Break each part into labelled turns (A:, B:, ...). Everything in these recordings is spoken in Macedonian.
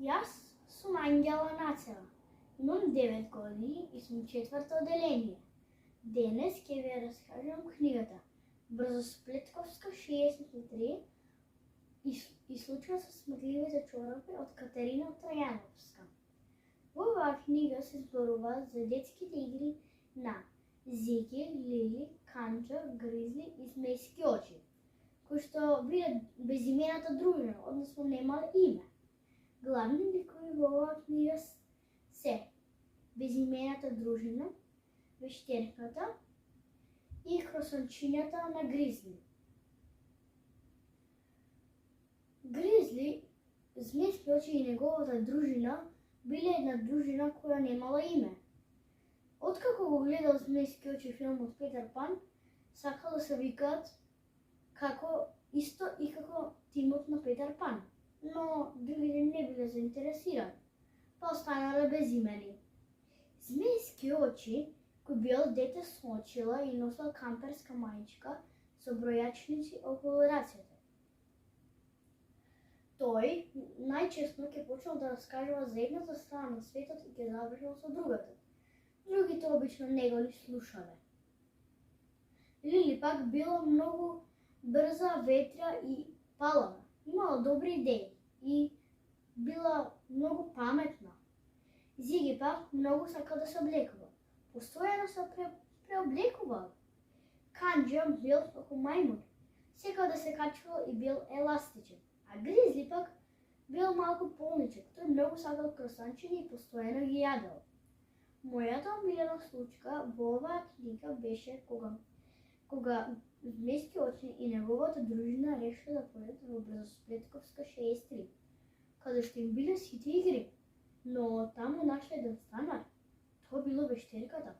A: Јас сум Ангела Нацева. Имам 9 години и сум четврто оделение. Денес ќе ви раскажам книгата Брзосплетковска 63 и случајот со смртливите чорапи од Катерина Трајановска. Во оваа книга се зборува за детските игри на Зики, Лили, Канчо, Гризли и Змејски очи, кои што биле безимената дружина, односно немале име. Главни ликови во оваа книга се безимената дружина, вештерката и кросончињата на Гризли. Гризли, Змејски очи и неговата дружина биле една дружина која немала име. Откако го гледал Змејски очи филмот Петер Пан, сакал да се викаат исто и како тимот на Петер Пан, но другите не биле заинтересирани, па останале безимени. Змејски очи, кој бил дете со очила и носел камперска маичка со бројачници околу рацете. Тој најчесно ќе почнал да раскажува за едната страна на светот и ќе завршил со другата. Другите обично не го ни слушале. Лили пак била многу брза, ветра и палава. Имала добри идеи и била многу паметна. Зиги пак многу сакал да се облекува. Постојано се преоблекувал. Канџа бил како мајмун. Секал да се качувал и бил еластичен. А Гризли пак бил малку полничек. Тој многу сакал кросанчиња и постојано ги јадел. Мојата омилена случка во оваа книга беше кога Змејски очи и неговата дружина решиле да појдат во Брзосплетковска 63, каде што им биле сите игри, но таму нашле еден станар. Тоа било вештерката.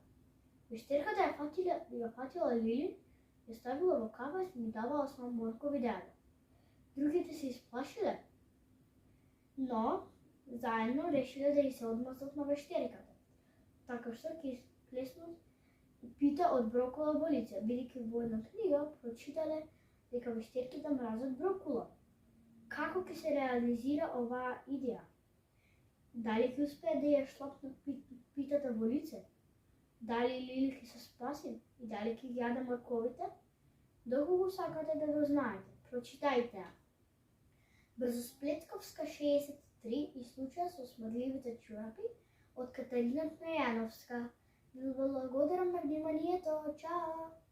A: Вештерката ја фатила Лили, ја ставила во кафес и му давала само моркови да јаде. Другите се исплашиле, но заедно решиле да ги се одмазат на вештерката, така што ќе плеснат пита од брокула во лице, бидејќи во една книга прочитале дека вештерките мразат брокула. Како ќе се реализира оваа идеја? Дали ќе успеат да ја шлапнат питата во лице? Дали Лили ќе се спаси и дали ќе ги јаде морковите? Доколку сакате да го знаете, прочитајте ја. Брзосплетковска 63 и случајот со смртливите чорапи од Катерина Трајановска. Ви благодарам на вниманието. Чао!